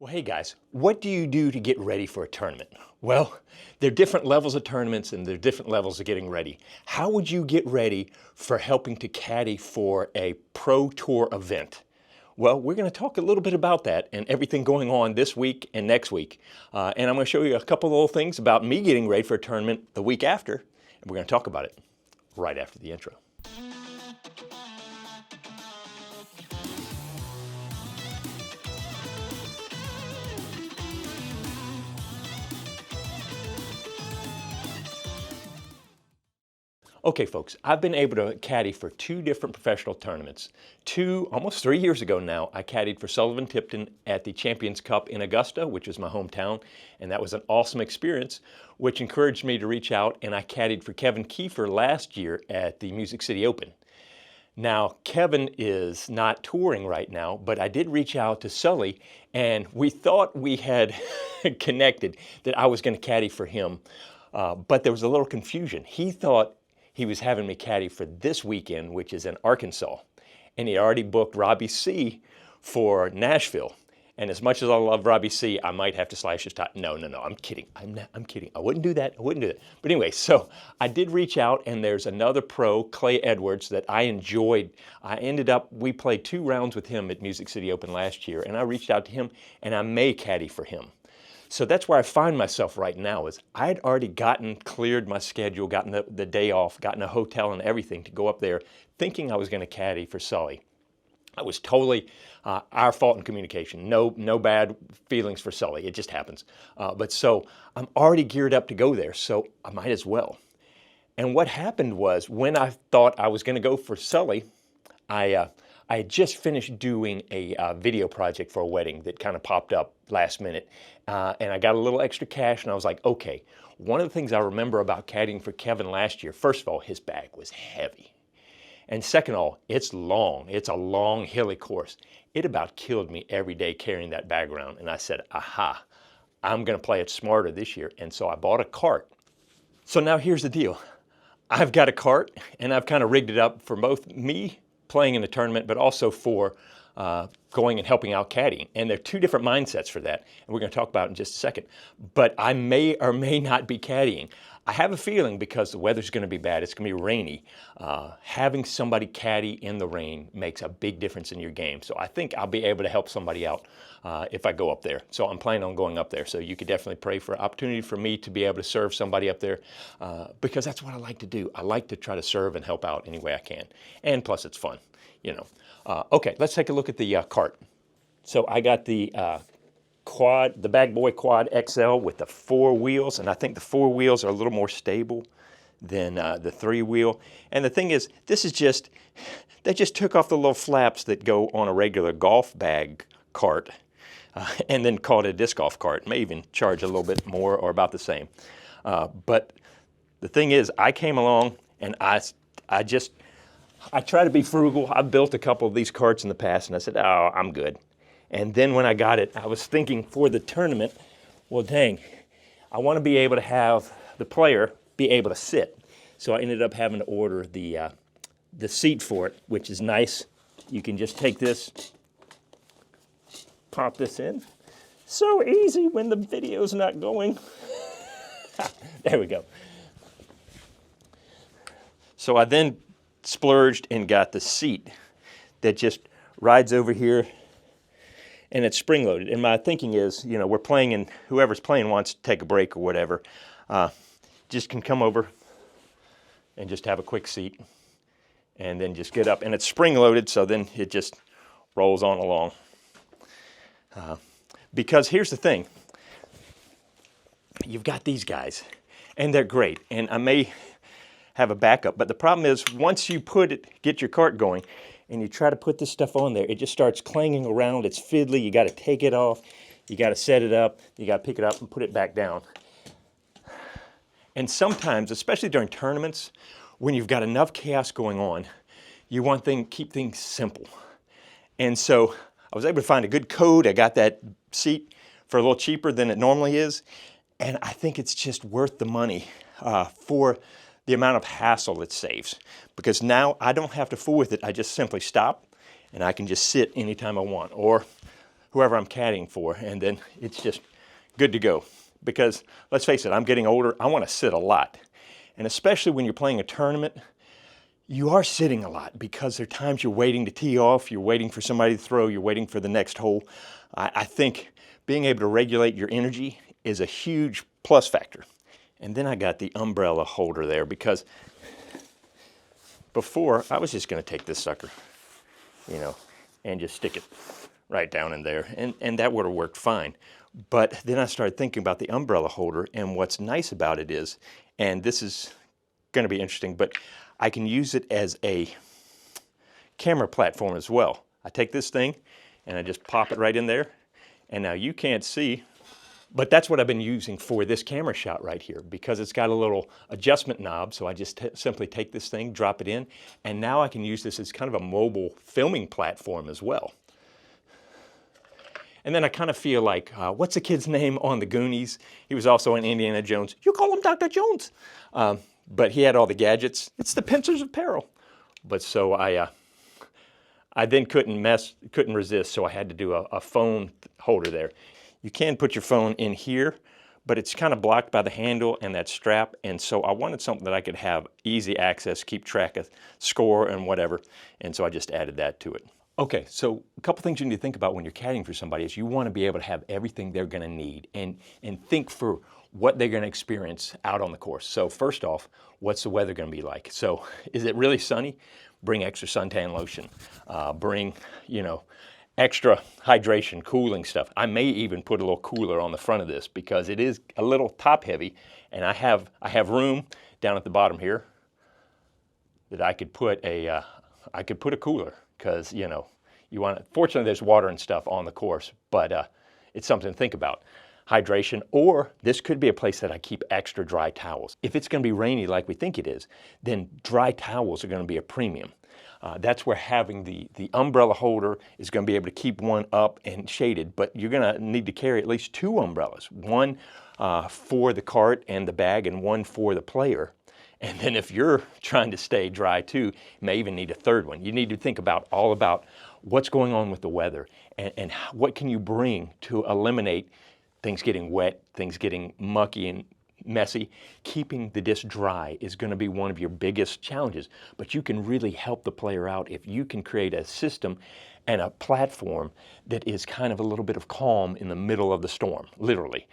Well, hey guys, what do you do to get ready for a tournament? Well, there are different levels of tournaments and there are different levels of getting ready. How would you get ready for helping to caddy for a pro tour event? Well, we're going to talk a little bit about that and everything going on this week and next week. And I'm going to show you a couple of little things about me getting ready for a tournament the week after, and we're going to talk about it right after the intro. Okay, folks, I've been able to caddy for two different professional tournaments. Almost 3 years ago now, I caddied for Sullivan Tipton at the Champions Cup in Augusta, which is my hometown, and that was an awesome experience, which encouraged me to reach out, and I caddied for Kevin Kiefer last year at the Music City Open. Now, Kevin is not touring right now, but I did reach out to Sully, and we thought we had connected that I was going to caddy for him, but there was a little confusion. He thought he was having me caddy for this weekend, which is in Arkansas. And he already booked Robbie C. for Nashville. And as much as I love Robbie C., I might have to slash his time. No, I'm kidding. I'm kidding. I wouldn't do that. But anyway, so I did reach out, and there's another pro, Clay Edwards, that I enjoyed. We played 2 rounds with him at Music City Open last year, and I reached out to him, and I may caddy for him. So that's where I find myself right now is I had already cleared my schedule, gotten the day off, gotten a hotel and everything to go up there thinking I was going to caddy for Sully. It was totally our fault in communication. No bad feelings for Sully. It just happens. But so I'm already geared up to go there, so I might as well. And what happened was when I thought I was going to go for Sully, I had just finished doing a video project for a wedding that kind of popped up last minute. And I got a little extra cash and I was like, okay, one of the things I remember about caddying for Kevin last year, first of all, his bag was heavy. And second of all, it's long. It's a long, hilly course. It about killed me every day carrying that bag around. And I said, aha, I'm going to play it smarter this year. And so I bought a cart. So now here's the deal. I've got a cart and I've kind of rigged it up for both me playing in the tournament, but also for going and helping out caddying. And there are 2 different mindsets for that, and we're going to talk about it in just a second. But I may or may not be caddying. I have a feeling because the weather's going to be bad, it's going to be rainy, having somebody caddy in the rain makes a big difference in your game. So I think I'll be able to help somebody out if I go up there. So I'm planning on going up there. So you could definitely pray for an opportunity for me to be able to serve somebody up there because that's what I like to do. I like to try to serve and help out any way I can. And plus it's fun, you know. Okay, let's take a look at the cart. So I got the the Bag Boy Quad XL with the 4 wheels, and I think the 4 wheels are a little more stable than the 3 wheel. And the thing is, they just took off the little flaps that go on a regular golf bag cart and then called it a disc golf cart. May even charge a little bit more or about the same. But the thing is, I came along and I try to be frugal. I've built a couple of these carts in the past, and I said, oh, I'm good. And then when I got it, I was thinking for the tournament, well, dang, I want to be able to have the player be able to sit. So I ended up having to order the seat for it, which is nice. You can just take this, pop this in. So easy when the video's not going. There we go. So I then splurged and got the seat that just rides over here, and it's spring-loaded. And my thinking is, you know, we're playing and whoever's playing wants to take a break or whatever, just can come over and just have a quick seat and then just get up. And it's spring-loaded, so then it just rolls on along. Because here's the thing. You've got these guys, and they're great. And I may have a backup, but the problem is once you get your cart going, and you try to put this stuff on there, it just starts clanging around. It's fiddly. You got to take it off. You got to set it up. You got to pick it up and put it back down. And sometimes, especially during tournaments, when you've got enough chaos going on, you want to keep things simple. And so I was able to find a good code. I got that seat for a little cheaper than it normally is. And I think it's just worth the money for the amount of hassle it saves. Because now I don't have to fool with it. I just simply stop and I can just sit anytime I want. Or whoever I'm caddying for, and then it's just good to go. Because let's face it, I'm getting older, I want to sit a lot. And especially when you're playing a tournament, you are sitting a lot because there are times you're waiting to tee off, you're waiting for somebody to throw, you're waiting for the next hole. I think being able to regulate your energy is a huge plus factor. And then I got the umbrella holder there because before I was just going to take this sucker, and just stick it right down in there, and that would have worked fine. But then I started thinking about the umbrella holder, and what's nice about it is, and this is going to be interesting, but I can use it as a camera platform as well. I take this thing and I just pop it right in there, and now you can't see, but that's what I've been using for this camera shot right here, because it's got a little adjustment knob. So I just simply take this thing, drop it in, and now I can use this as kind of a mobile filming platform as well. And then I kind of feel like, what's the kid's name on the Goonies? He was also in Indiana Jones. You call him Dr. Jones. But he had all the gadgets. It's the pincers of peril. But so I then couldn't resist, so I had to do a phone holder there. You can put your phone in here, but it's kind of blocked by the handle and that strap, and so I wanted something that I could have easy access, keep track of score and whatever, and so I just added that to it. Okay, so a couple things you need to think about when you're caddying for somebody is you want to be able to have everything they're going to need and think for what they're going to experience out on the course. So first off, what's the weather going to be like? So is it really sunny? Bring extra suntan lotion. Bring, extra hydration, cooling stuff. I may even put a little cooler on the front of this because it is a little top heavy, and I have room down at the bottom here that I could put a cooler. Because, fortunately there's water and stuff on the course, but it's something to think about. Hydration, or this could be a place that I keep extra dry towels. If it's going to be rainy like we think it is, then dry towels are going to be a premium. That's where having the umbrella holder is going to be able to keep one up and shaded, but you're going to need to carry at least 2 umbrellas. One for the cart and the bag, and one for the player. And then if you're trying to stay dry too, you may even need a 3rd one. You need to think about what's going on with the weather and what can you bring to eliminate things getting wet, things getting mucky and messy. Keeping the disc dry is going to be one of your biggest challenges, but you can really help the player out if you can create a system and a platform that is kind of a little bit of calm in the middle of the storm, literally.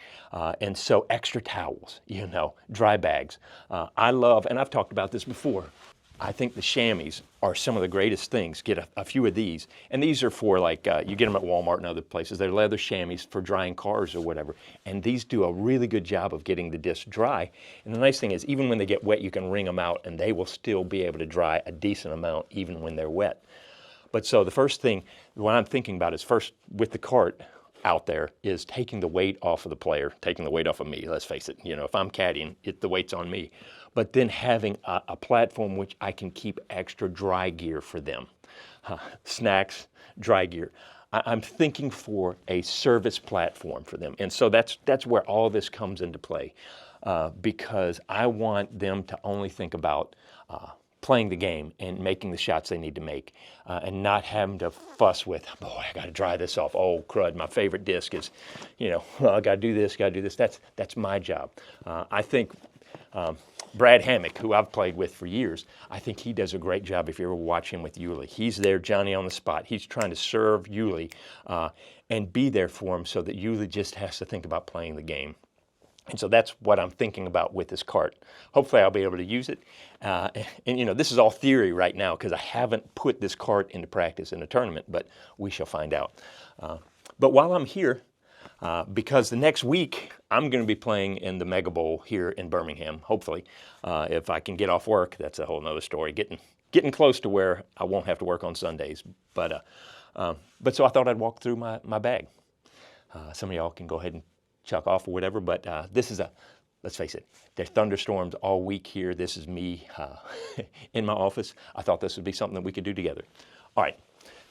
And so extra towels, dry bags. I love, and I've talked about this before, I think the chamois are some of the greatest things. Get a few of these. And these are for you get them at Walmart and other places. They're leather chamois for drying cars or whatever. And these do a really good job of getting the disc dry. And the nice thing is, even when they get wet, you can wring them out and they will still be able to dry a decent amount even when they're wet. But so the first thing, what I'm thinking about is first with the cart out there is taking the weight off of the player, taking the weight off of me, let's face it. If I'm caddying, the weight's on me. But then having a platform which I can keep extra dry gear for them. Snacks, dry gear. I'm thinking for a service platform for them. And so that's where all this comes into play, because I want them to only think about playing the game and making the shots they need to make, and not having to fuss with, boy, I got to dry this off. Oh, crud, my favorite disc is, I got to do this, got to do this. That's my job. I think Brad Hammock, who I've played with for years, I think he does a great job if you ever watch him with Yuli. He's there, Johnny on the spot. He's trying to serve Yuli and be there for him so that Yuli just has to think about playing the game. And so that's what I'm thinking about with this cart. Hopefully I'll be able to use it. And this is all theory right now because I haven't put this cart into practice in a tournament, but we shall find out. But while I'm here, because the next week I'm going to be playing in the Mega Bowl here in Birmingham, hopefully. If I can get off work, that's a whole nother story. Getting close to where I won't have to work on Sundays. But so I thought I'd walk through my bag. Some of y'all can go ahead and chuck off or whatever, but this is let's face it, there's thunderstorms all week here. This is me in my office. I thought this would be something that we could do together. All right,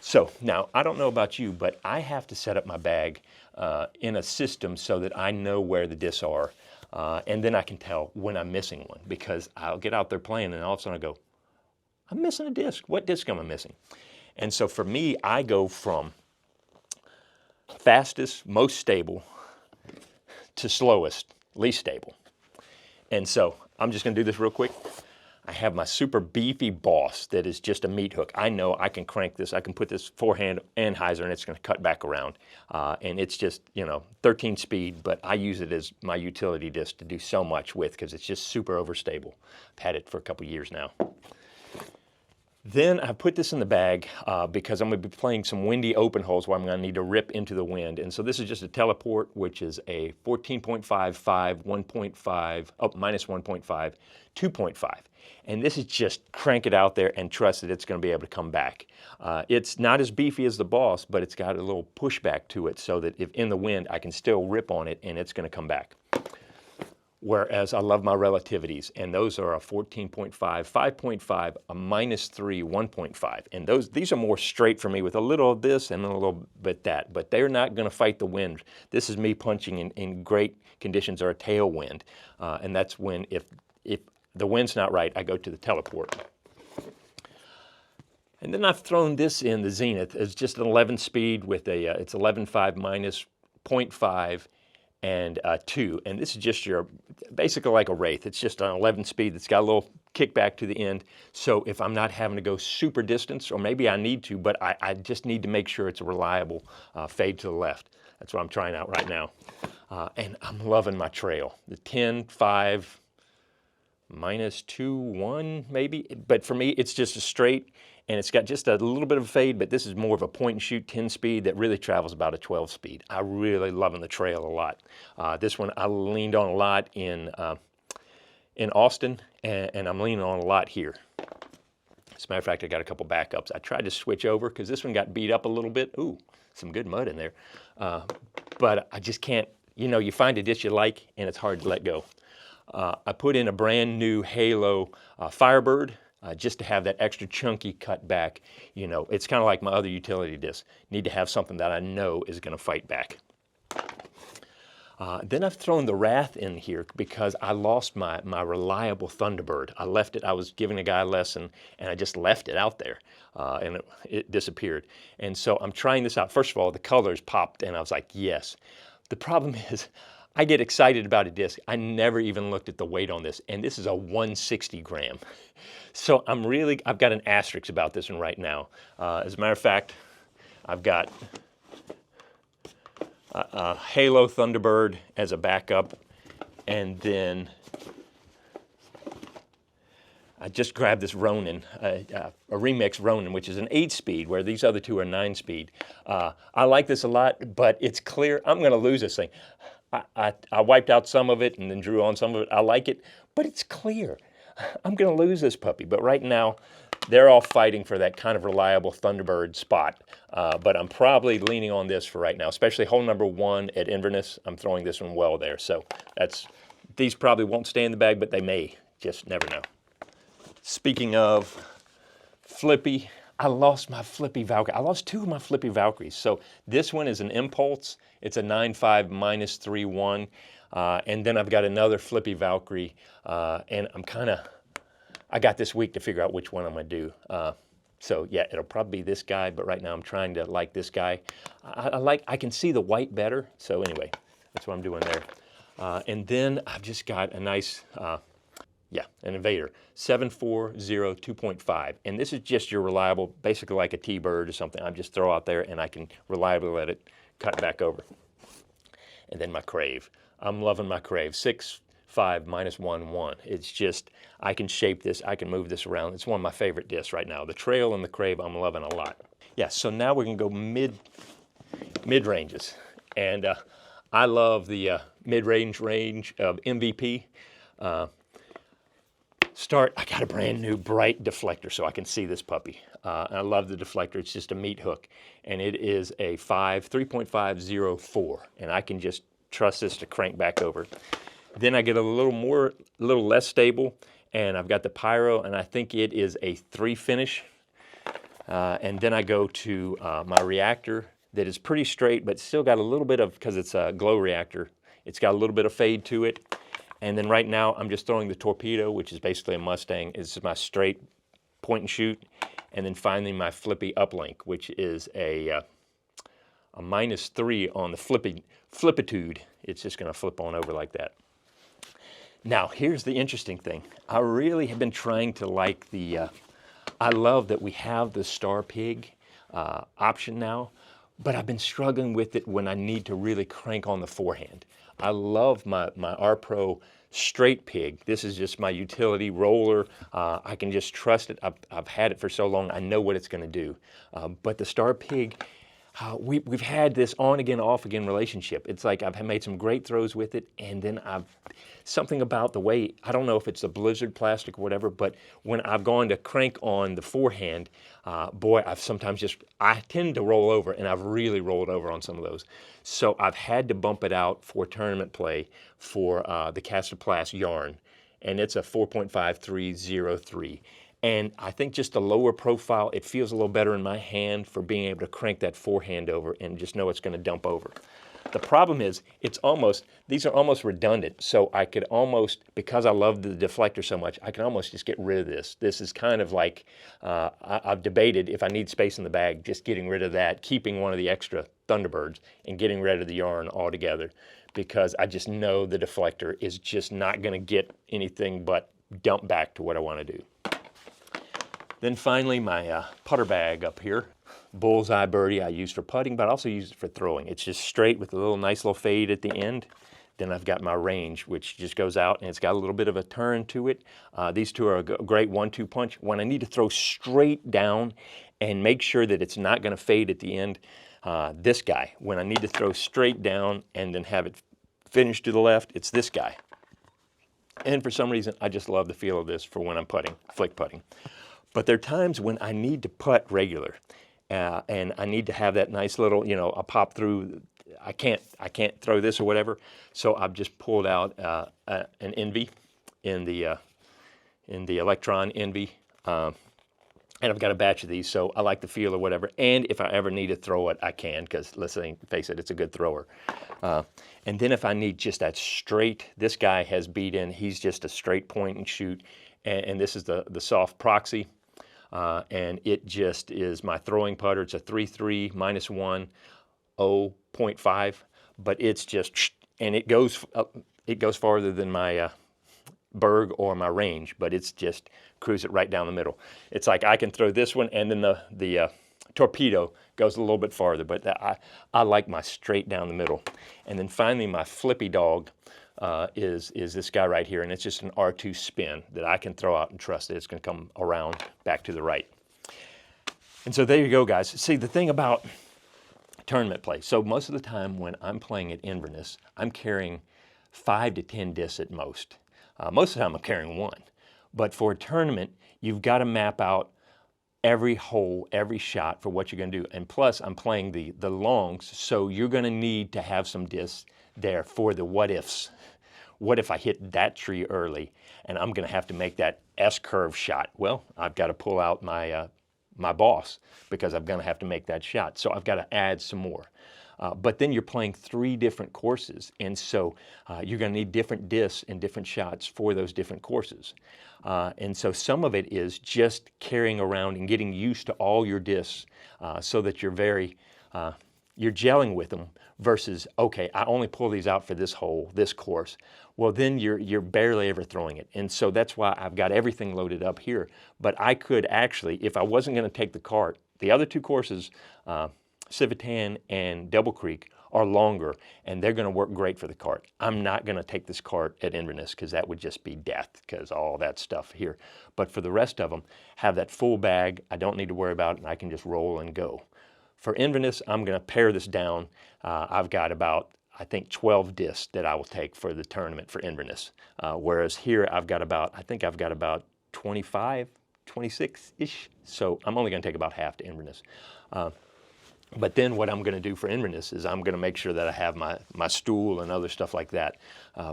so now I don't know about you, but I have to set up my bag in a system so that I know where the discs are, and then I can tell when I'm missing one, because I'll get out there playing and all of a sudden I go, I'm missing a disc. What disc am I missing? And so for me, I go from fastest, most stable, to slowest, least stable. And so I'm just gonna do this real quick. I have my super beefy Boss that is just a meat hook. I know I can crank this. I can put this forehand anhyzer and it's gonna cut back around. And it's just, 13 speed, but I use it as my utility disc to do so much with because it's just super overstable. I've had it for a couple years now. Then I put this in the bag because I'm going to be playing some windy open holes where I'm going to need to rip into the wind. And so this is just a teleport, which is a 14.55, 1.5, oh, minus 1.5, 2.5. And this is just crank it out there and trust that it's going to be able to come back. It's not as beefy as the Boss, but it's got a little pushback to it so that if in the wind, I can still rip on it and it's going to come back. Whereas I love my relativities, and those are a 14.5, 5.5, a minus 3, 1.5. And these are more straight for me with a little of this and a little bit that, but they're not going to fight the wind. This is me punching in great conditions or a tailwind. And that's when, if the wind's not right, I go to the teleport. And then I've thrown this in the Zenith as just an 11 speed with it's 11.5 minus 0.5. And 2, and this is just basically like a Wraith. It's just an 11 speed that's got a little kickback to the end. So if I'm not having to go super distance, or maybe I need to, but I just need to make sure it's a reliable fade to the left. That's what I'm trying out right now. And I'm loving my trail. The 10, 5, minus 2, 1 maybe. But for me, it's just a straight, and it's got just a little bit of a fade, but this is more of a point and shoot 10 speed that really travels about a 12 speed. I really loving the trail a lot. This one I leaned on a lot in Austin, and I'm leaning on a lot here. As a matter of fact, I got a couple backups. I tried to switch over because this one got beat up a little bit. Ooh, some good mud in there. But I just can't, you find a disc you like, and it's hard to let go. I put in a brand new Halo Firebird. Just to have that extra chunky cut back. It's kind of like my other utility disc. Need to have something that I know is going to fight back. Then I've thrown the Wrath in here because I lost my reliable Thunderbird. I left it, I was giving a guy a lesson, and I just left it out there, and it disappeared. And so I'm trying this out. First of all, the colors popped, and I was like, yes. The problem is, I get excited about a disc. I never even looked at the weight on this, and this is a 160 gram. So I've got an asterisk about this one right now. As a matter of fact, I've got a Halo Thunderbird as a backup, and then I just grabbed this Ronin, a remix Ronin, which is an 8-speed, where these other two are 9-speed. I like this a lot, but it's clear I'm going to lose this thing. I wiped out some of it and then drew on some of it. I like it, but it's clear. I'm going to lose this puppy. But right now, they're all fighting for that kind of reliable Thunderbird spot. But I'm probably leaning on this for right now, especially hole number 1 at Inverness. I'm throwing this one well there. So these probably won't stay in the bag, but they may. Just never know. Speaking of Flippy, I lost my Flippy Valkyrie. I lost 2 of my Flippy Valkyries. So this one is an Impulse. It's a 9.5 minus 3.1. And then I've got another Flippy Valkyrie. And I got this week to figure out which one I'm going to do. So yeah, it'll probably be this guy, but right now I'm trying to like this guy. I can see the white better. So anyway, that's what I'm doing there. And then I've just got a nice, an Invader, 740 2.5. And this is just your reliable, basically like a T-Bird or something. I just throw out there and I can reliably let it cut back over. And then my Crave. I'm loving my Crave, 6.5 minus 1.1. It's just, I can shape this, I can move this around. It's one of my favorite discs right now. The Trail and the Crave I'm loving a lot. Yeah, so now we're gonna go mid-ranges. And I love the mid-range range of MVP. I got a brand new bright deflector so I can see this puppy. I love the deflector. It's just a meat hook. And it is a 3.504. And I can just trust this to crank back over. Then I get a little less stable. And I've got the Pyro, and I think it is a 3 finish. And then I go to my reactor that is pretty straight, but still got a little bit of, because it's a glow reactor, it's got a little bit of fade to it. And then right now, I'm just throwing the Torpedo, which is basically a Mustang. This is my straight point and shoot. And then finally, my Flippy Uplink, which is a a -3 on the flippitude. It's just going to flip on over like that. Now, here's the interesting thing. I really have been trying to like the, I love that we have the Star Pig option now, but I've been struggling with it when I need to really crank on the forehand. I love my R Pro straight pig. This is just my utility roller. I can just trust it. I've had it for so long, I know what it's going to do. But the Star Pig, we've had this on again, off again relationship. It's like I've made some great throws with it, and then something about the way, I don't know if it's the Blizzard plastic or whatever, but when I've gone to crank on the forehand, boy, I tend to roll over, and I've really rolled over on some of those. So I've had to bump it out for tournament play for the Castoplast yarn, and it's a 4.5303. And I think just the lower profile, it feels a little better in my hand for being able to crank that forehand over and just know it's going to dump over. The problem is, these are almost redundant. So I could almost, because I love the deflector so much, I can almost just get rid of this. This is kind of like, I've debated if I need space in the bag, just getting rid of that, keeping one of the extra Thunderbirds and getting rid of the yarn altogether, because I just know the deflector is just not going to get anything but dump back to what I want to do. Then finally, my putter bag up here. Bullseye Birdie I use for putting, but I also use it for throwing. It's just straight with a nice little fade at the end. Then I've got my range, which just goes out, and it's got a little bit of a turn to it. These two are a great 1-2 punch. When I need to throw straight down and make sure that it's not going to fade at the end, this guy. When I need to throw straight down and then have it finish to the left, it's this guy. And for some reason, I just love the feel of this for when I'm putting, flick putting. But there are times when I need to putt regular, and I need to have that nice little, a pop through. I can't throw this or whatever, so I've just pulled out an Envy in the Electron Envy, and I've got a batch of these, so I like the feel or whatever. And if I ever need to throw it, I can, because let's face it, it's a good thrower. And then if I need just that straight, this guy has beat in. He's just a straight point and shoot, and this is the soft Proxy. And it just is my throwing putter. It's a 3.3 -1 0.5, but it's just, and it goes farther than my Berg or my range, but it's just cruise it right down the middle. It's like I can throw this one, and then the torpedo goes a little bit farther, but I like my straight down the middle. And then finally, my flippy dog is this guy right here, and it's just an R2 spin that I can throw out and trust that it's going to come around back to the right. And so there you go, guys. See, the thing about tournament play, so most of the time when I'm playing at Inverness, I'm carrying 5 to 10 discs at most. Most of the time I'm carrying 1. But for a tournament, you've got to map out every hole, every shot for what you're going to do. And plus, I'm playing the longs, so you're going to need to have some discs there for the what ifs. What if I hit that tree early and I'm going to have to make that S-curve shot? Well, I've got to pull out my my boss, because I'm going to have to make that shot. So I've got to add some more. But then you're playing 3 different courses, and so you're going to need different discs and different shots for those different courses. And so some of it is just carrying around and getting used to all your discs so that you're you're gelling with them, versus, okay, I only pull these out for this hole, this course. Well, then you're barely ever throwing it. And so that's why I've got everything loaded up here. But I could actually, if I wasn't going to take the cart, the other 2 courses, Civitan and Double Creek, are longer, and they're going to work great for the cart. I'm not going to take this cart at Inverness, because that would just be death, because all that stuff here. But for the rest of them, have that full bag. I don't need to worry about it, and I can just roll and go. For Inverness, I'm going to pare this down. I've got about, I think, 12 discs that I will take for the tournament for Inverness. Whereas here, I think I've got about 25, 26-ish. So I'm only going to take about half to Inverness. But then what I'm going to do for Inverness is I'm going to make sure that I have my stool and other stuff like that,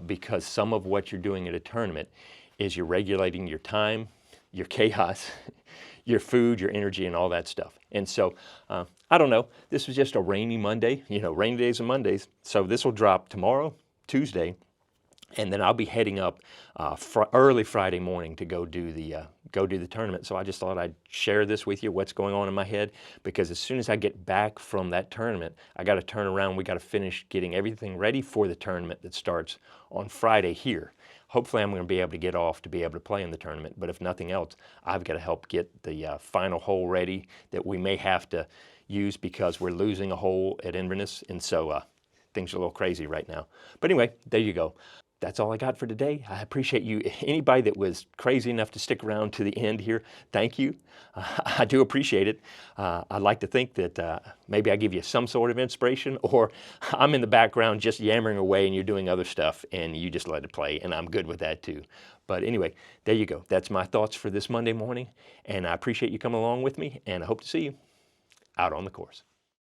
because some of what you're doing at a tournament is you're regulating your time, your chaos, your food, your energy, and all that stuff. And so, I don't know, this was just a rainy Monday. You know, rainy days and Mondays. So this will drop tomorrow, Tuesday. And then I'll be heading up early Friday morning to go do the tournament. So I just thought I'd share this with you, what's going on in my head, because as soon as I get back from that tournament, I got to turn around. We got to finish getting everything ready for the tournament that starts on Friday here. Hopefully I'm going to be able to get off to be able to play in the tournament, but if nothing else, I've got to help get the final hole ready that we may have to use because we're losing a hole at Inverness, and so things are a little crazy right now. But anyway, there you go. That's all I got for today. I appreciate you. Anybody that was crazy enough to stick around to the end here, thank you. I do appreciate it. I'd like to think that maybe I give you some sort of inspiration, or I'm in the background just yammering away and you're doing other stuff and you just let it play, and I'm good with that too. But anyway, there you go. That's my thoughts for this Monday morning, and I appreciate you coming along with me, and I hope to see you out on the course.